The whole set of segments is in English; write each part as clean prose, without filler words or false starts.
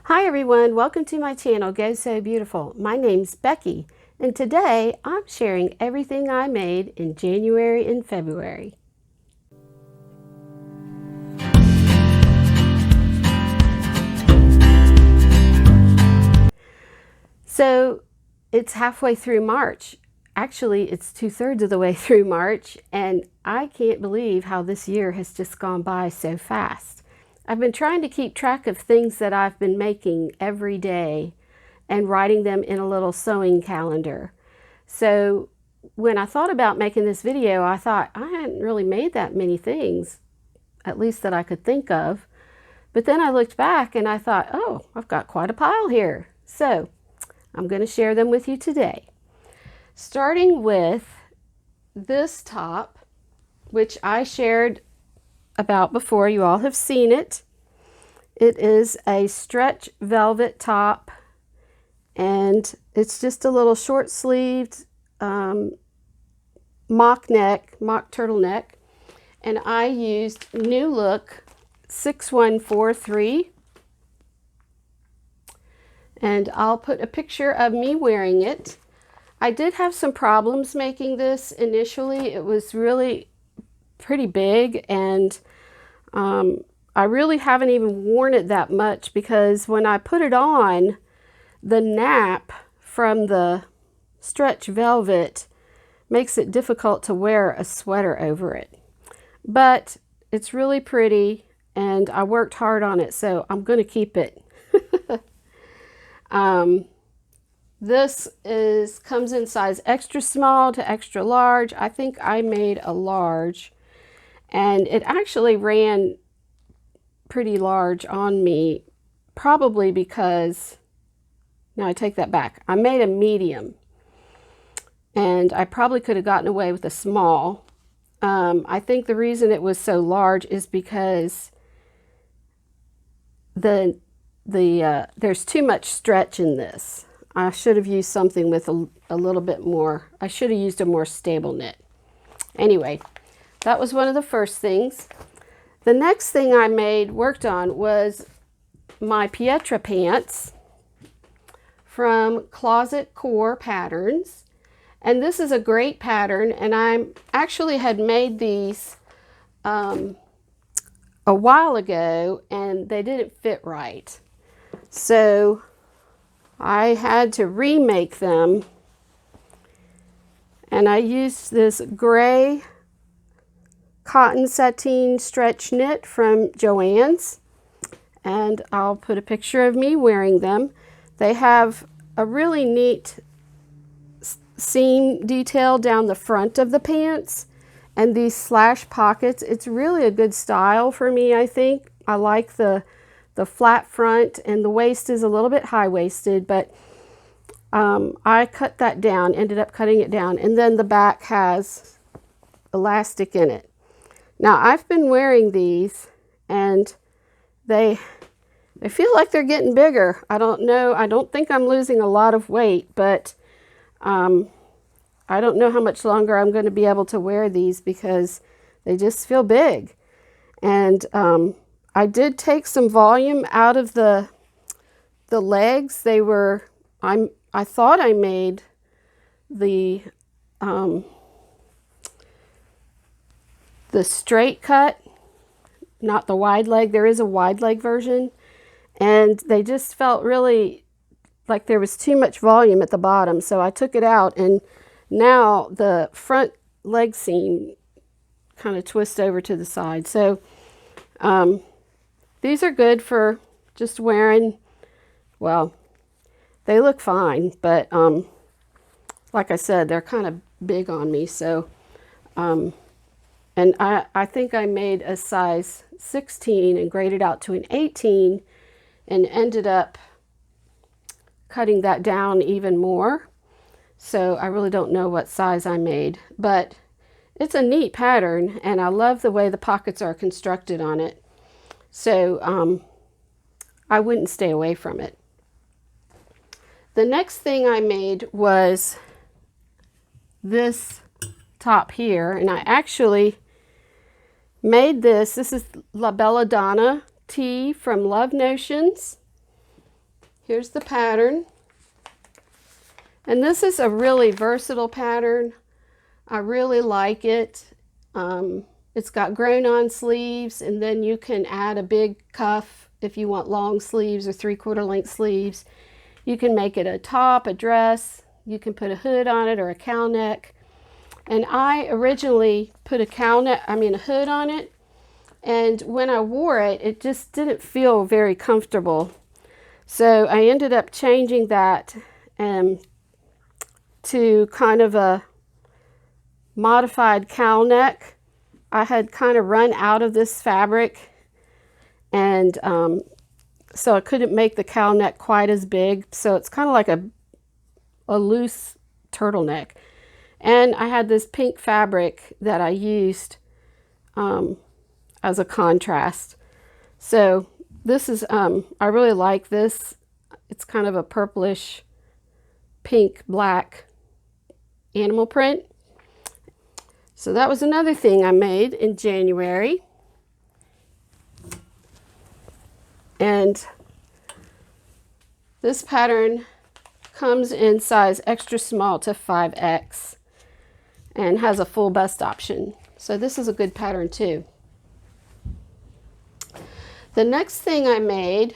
Hi everyone, welcome to my channel, Go So Beautiful. My name's Becky, and today I'm sharing everything I made in January and February. So it's halfway through March. Actually, it's 2/3 of the way through March, and I can't believe how this year has just gone by so fast. I've been trying to keep track of things that I've been making every day and writing them in a little sewing calendar. So when I thought about making this video, I thought I hadn't really made that many things, at least that I could think of. But then I looked back and I thought, oh, I've got quite a pile here. So I'm going to share them with you today. Starting with this top, which I shared about before. You all have seen it. It is a stretch velvet top, and it's just a little short sleeved mock turtleneck, and I used New Look 6143, and I'll put a picture of me wearing it. I did have some problems making this initially. It was really pretty big, and I really haven't even worn it that much because when I put it on, the nap from the stretch velvet makes it difficult to wear a sweater over it. But it's really pretty, and I worked hard on it, so I'm going to keep it. This comes in size extra small to extra large. I think I made a large, and it actually ran pretty large on me, probably because, no, I take that back. I made a medium, and I probably could have gotten away with a small. I think the reason it was so large is because there's too much stretch in this. I should have used something with a little bit more. I should have used a more stable knit. Anyway, that was one of the first things. The next thing I worked on was my Pietra Pants from Closet Core Patterns. And this is a great pattern, and I actually had made these a while ago, and they didn't fit right. So I had to remake them, and I used this gray cotton sateen stretch knit from Joann's, and I'll put a picture of me wearing them. They have a really neat seam detail down the front of the pants and these slash pockets. It's really a good style for me, I think. I like the flat front, and the waist is a little bit high-waisted, but I cut that down, ended up cutting it down, and then the back has elastic in it. Now, I've been wearing these, and they feel like they're getting bigger. I don't know. I don't think I'm losing a lot of weight, but I don't know how much longer I'm going to be able to wear these because they just feel big. And I did take some volume out of the legs. They were, I thought I made the straight cut, not the wide leg. There is a wide leg version, and they just felt really like there was too much volume at the bottom, so I took it out, and now the front leg seam kind of twists over to the side. So these are good for just wearing. Well, they look fine, but like I said, they're kind of big on me. So and I think I made a size 16 and graded out to an 18 and ended up cutting that down even more. So I really don't know what size I made, but it's a neat pattern, and I love the way the pockets are constructed on it. So I wouldn't stay away from it. The next thing I made was this top here, and I actually made this. This is La Bella Donna tee from Love Notions, Here's the pattern. And this is a really versatile pattern. I really like it. It's got grown-on sleeves, and then you can add a big cuff if you want long sleeves or 3/4 length sleeves. You can make it a top, a dress. You can put a hood on it or a cowl neck. And I originally put a hood on it. And when I wore it, it just didn't feel very comfortable. So I ended up changing that to kind of a modified cowl neck. I had kind of run out of this fabric, and so I couldn't make the cowl neck quite as big. So it's kind of like a loose turtleneck. And I had this pink fabric that I used as a contrast. So this is, I really like this. It's kind of a purplish, pink, black animal print. So that was another thing I made in January. And this pattern comes in size extra small to 5X and has a full bust option. So this is a good pattern too. The next thing I made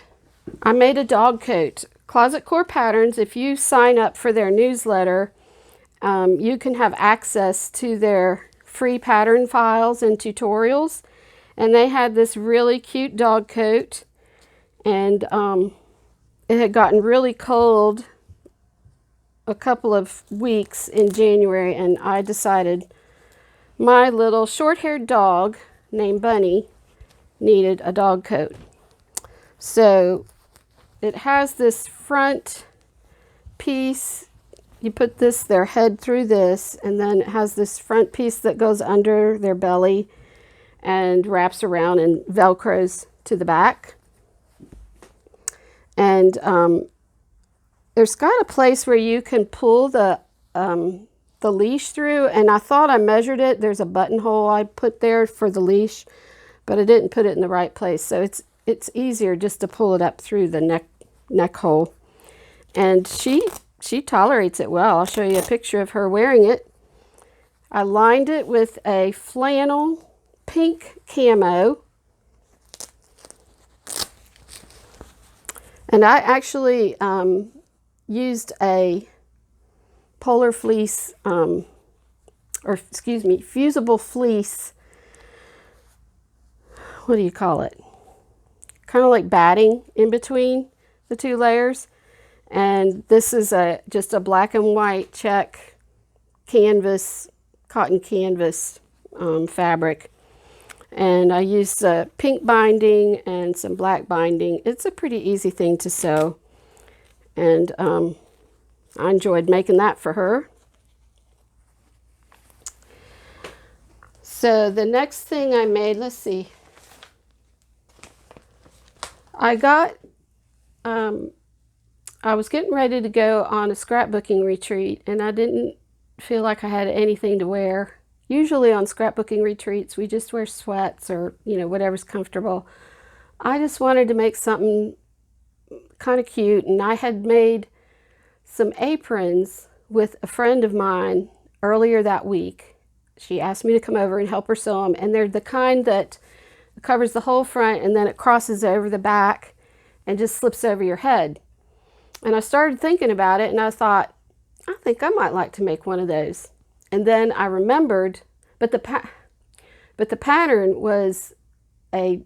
a dog coat. Closet Core Patterns, if you sign up for their newsletter, you can have access to their free pattern files and tutorials. And they had this really cute dog coat, and it had gotten really cold a couple of weeks in January, and I decided my little short-haired dog named Bunny needed a dog coat. So it has this front piece. You put their head through this, and then it has this front piece that goes under their belly and wraps around and velcros to the back. And there's got a place where you can pull the leash through, and I thought I measured it. There's a buttonhole I put there for the leash, but I didn't put it in the right place. So it's easier just to pull it up through the neck hole. And she tolerates it well. I'll show you a picture of her wearing it. I lined it with a flannel pink camo. And I actually used a polar fleece, fusible fleece. What do you call it? Kind of like batting in between the two layers. And this is just a black and white check canvas, cotton canvas fabric. And I used pink binding and some black binding. It's a pretty easy thing to sew. And I enjoyed making that for her. So the next thing I made, let's see. I was getting ready to go on a scrapbooking retreat, and I didn't feel like I had anything to wear. Usually on scrapbooking retreats, we just wear sweats or, whatever's comfortable. I just wanted to make something kind of cute, and I had made some aprons with a friend of mine earlier that week. She asked me to come over and help her sew them, and they're the kind that covers the whole front, and then it crosses over the back and just slips over your head. And I started thinking about it, and I thought, I think I might like to make one of those. And then I remembered, but the pattern was a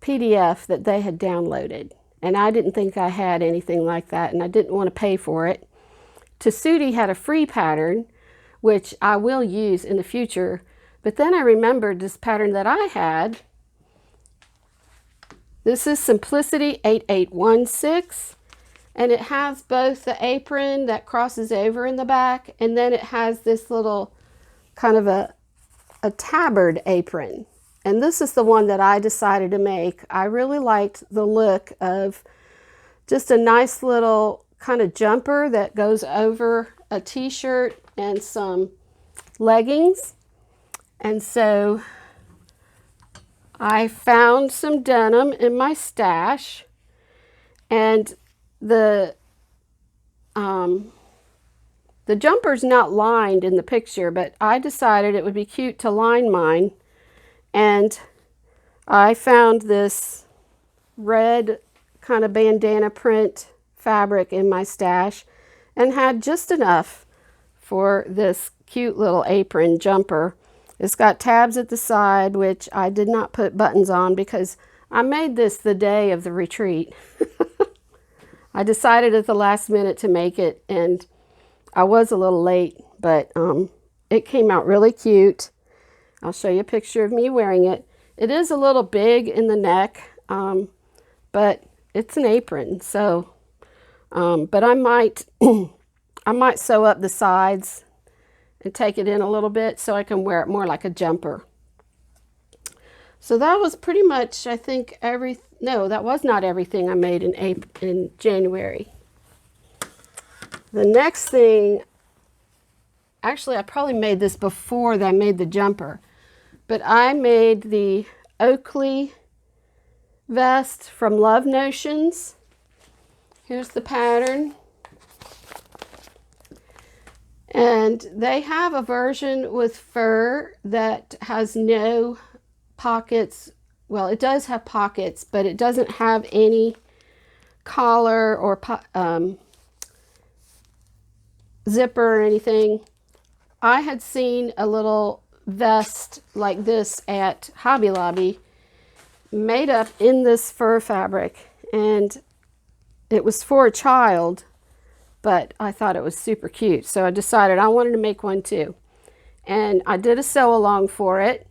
PDF that they had downloaded, and I didn't think I had anything like that, and I didn't want to pay for it. Tessuti had a free pattern, which I will use in the future, but then I remembered this pattern that I had. This is Simplicity 8816. And it has both the apron that crosses over in the back, and then it has this little kind of a tapered apron. And this is the one that I decided to make. I really liked the look of just a nice little kind of jumper that goes over a t-shirt and some leggings. And so I found some denim in my stash, and the um, the jumper's not lined in the picture, but I decided it would be cute to line mine, and I found this red kind of bandana print fabric in my stash and had just enough for this cute little apron jumper. It's got tabs at the side, which I did not put buttons on because I made this the day of the retreat. I decided at the last minute to make it, and I was a little late, but it came out really cute. I'll show you a picture of me wearing it. It is a little big in the neck, but it's an apron, so but I might I might sew up the sides and take it in a little bit so I can wear it more like a jumper. So that was pretty much, I think, no, that was not everything I made in January. The next thing, actually I probably made this before I made the jumper, but I made the Oakley vest from Notions. Here's the pattern. And they have a version with fur that has no pockets. Well, it does have pockets, but it doesn't have any collar or zipper or anything. I had seen a little vest like this at Hobby Lobby made up in this fur fabric, and it was for a child, but I thought it was super cute, so I decided I wanted to make one too. And I did a sew along for it,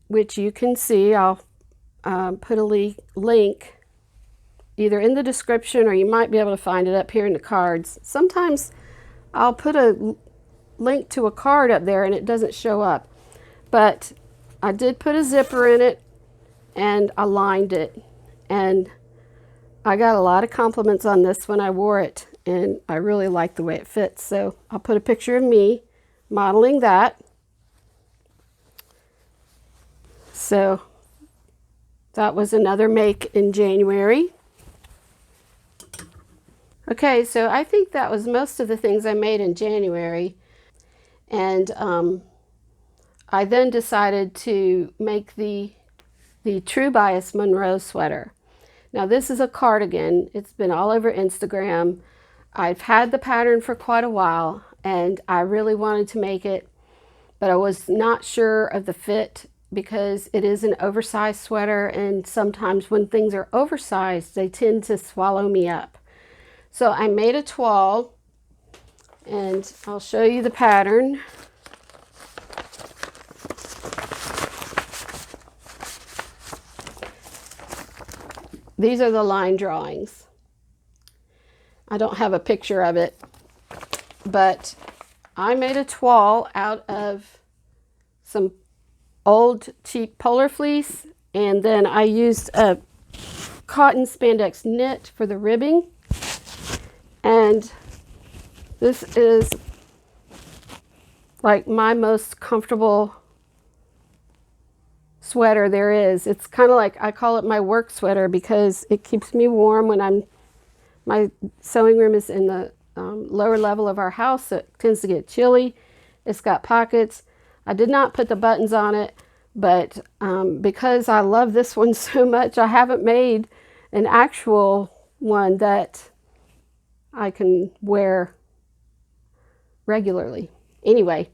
which you can see. I'll put a link either in the description, or you might be able to find it up here in the cards. Sometimes I'll put a link to a card up there and it doesn't show up, but I did put a zipper in it and I lined it, and I got a lot of compliments on this when I wore it, and I really like the way it fits. So I'll put a picture of me modeling that. So that was another make in January. Okay, so I think that was most of the things I made in January. And I then decided to make the True Bias Monroe sweater. Now this is a cardigan. It's been all over Instagram. I've had the pattern for quite a while and I really wanted to make it, but I was not sure of the fit because it is an oversized sweater, and sometimes when things are oversized, they tend to swallow me up. So I made a toile, and I'll show you the pattern. These are the line drawings. I don't have a picture of it, but I made a toile out of some old cheap polar fleece, and then I used a cotton spandex knit for the ribbing. And this is like my most comfortable sweater there is. It's kind of like, I call it my work sweater because it keeps me warm when my sewing room is in the lower level of our house, so it tends to get chilly. It's got pockets. I did not put the buttons on it, but because I love this one so much, I haven't made an actual one that I can wear regularly. Anyway,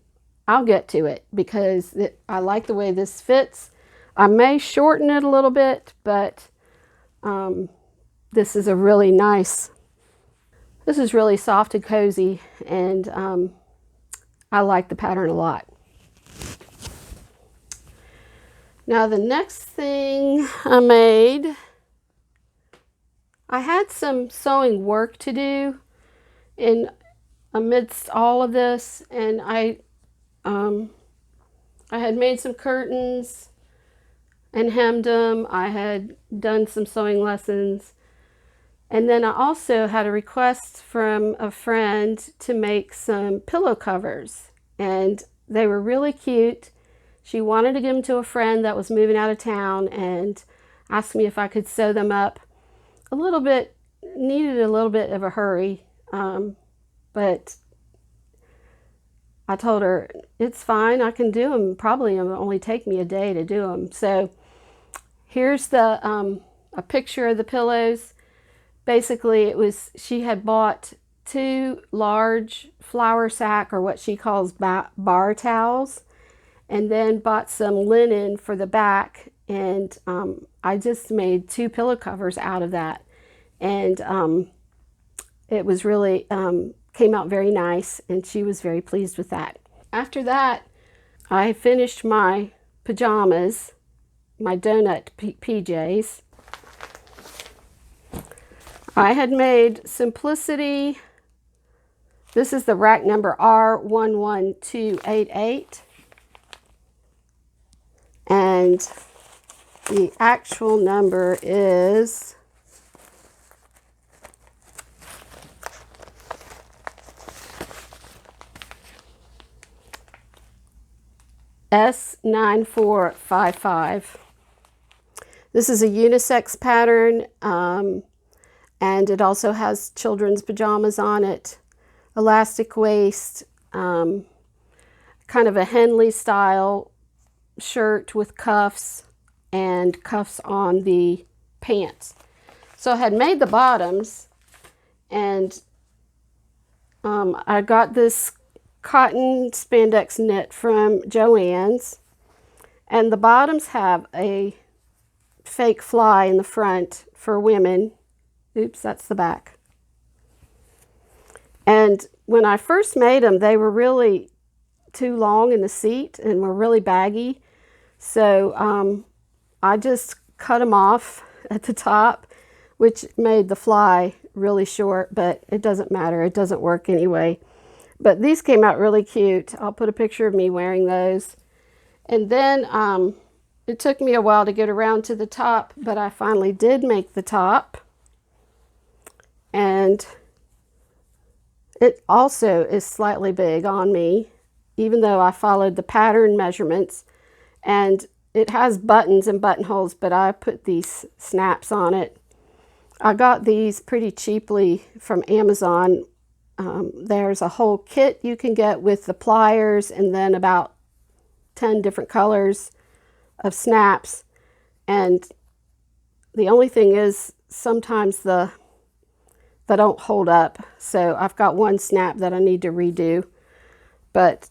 I'll get to it because I like the way this fits. I may shorten it a little bit, but this is a really nice, this is really soft and cozy, and I like the pattern a lot. Now the next thing I made, I had some sewing work to do in amidst all of this, and I had made some curtains and hemmed them. I had done some sewing lessons, and then I also had a request from a friend to make some pillow covers, and they were really cute. She wanted to give them to a friend that was moving out of town and asked me if I could sew them up a little bit needed a little bit of a hurry, but I told her, it's fine, I can do them. Probably it'll only take me a day to do them. So here's the a picture of the pillows. Basically, it was, she had bought 2 large flour sack, or what she calls bar towels, and then bought some linen for the back, and I just made 2 pillow covers out of that, and it was really came out very nice, and she was very pleased with that. After that, I finished my pajamas, my doughnut PJs. I had made Simplicity, this is the rack number R11288, and the actual number is S9455. This is a unisex pattern, and it also has children's pajamas on it, elastic waist, kind of a Henley style shirt with cuffs, and cuffs on the pants. So I had made the bottoms, and I got this cotton spandex knit from Joann's, and the bottoms have a fake fly in the front for women. Oops, that's the back. And when I first made them, they were really too long in the seat and were really baggy. So I just cut them off at the top, which made the fly really short, but it doesn't matter. It doesn't work anyway. But these came out really cute. I'll put a picture of me wearing those. And then it took me a while to get around to the top, but I finally did make the top. And it also is slightly big on me, even though I followed the pattern measurements. And it has buttons and buttonholes, but I put these snaps on it. I got these pretty cheaply from Amazon. There's a whole kit you can get with the pliers and then about 10 different colors of snaps. And the only thing is sometimes they don't hold up. So I've got one snap that I need to redo. But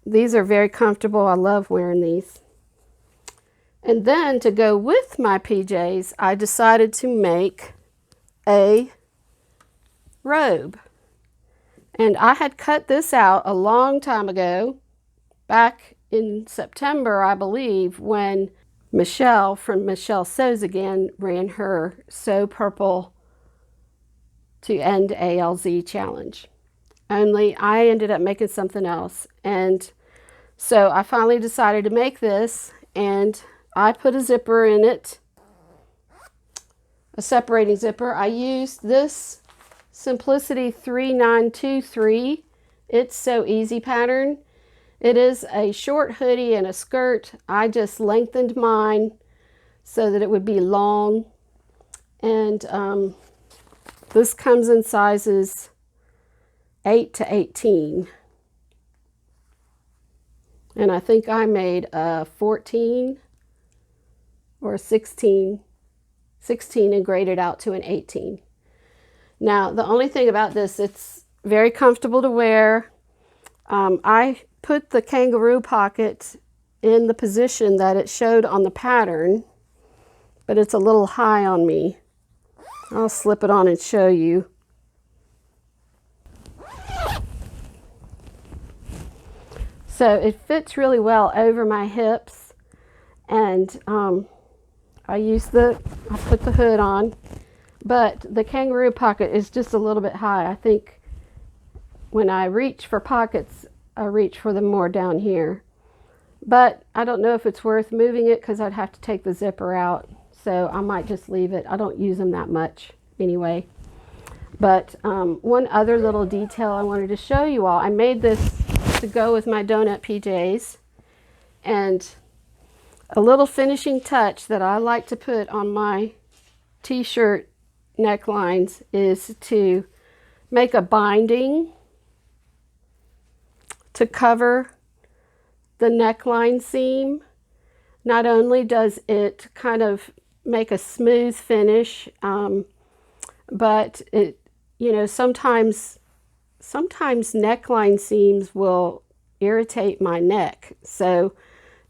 these are very comfortable. I love wearing these. And then to go with my PJs, I decided to make a robe. And I had cut this out a long time ago, back in September, I believe, when Michelle from Michelle Sews Again ran her Sew Purple to End ALZ challenge. Only I ended up making something else. And so I finally decided to make this, and I put a zipper in it, a separating zipper. I used this Simplicity 3923. It's So Easy pattern. It is a short hoodie and a skirt. I just lengthened mine so that it would be long. And this comes in sizes 8 to 18. And I think I made a 14 or a 16 and graded out to an 18. Now, the only thing about this, it's very comfortable to wear. I put the kangaroo pocket in the position that it showed on the pattern, but it's a little high on me. I'll slip it on and show you. So it fits really well over my hips, and I put the hood on. But the kangaroo pocket is just a little bit high. I think when I reach for pockets, I reach for them more down here. But I don't know if it's worth moving it because I'd have to take the zipper out. So I might just leave it. I don't use them that much anyway. But one other little detail I wanted to show you all. I made this to go with my doughnut PJs. And a little finishing touch that I like to put on my t-shirt necklines is to make a binding to cover the neckline seam. Not only does it kind of make a smooth finish, but it, you know, sometimes neckline seams will irritate my neck. So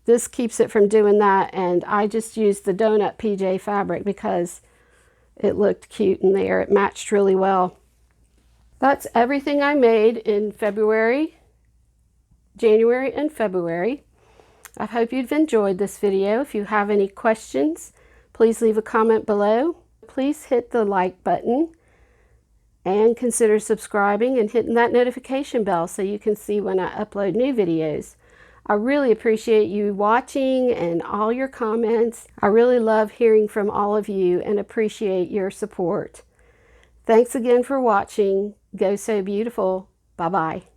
this keeps it from doing that, and I just used the doughnut PJ fabric because it looked cute in there. It matched really well. That's everything I made in January and February. I hope you've enjoyed this video. If you have any questions, please leave a comment below. Please hit the like button and consider subscribing and hitting that notification bell so you can see when I upload new videos. I really appreciate you watching and all your comments. I really love hearing from all of you and appreciate your support. Thanks again for watching. Go So Beautiful. Bye-bye.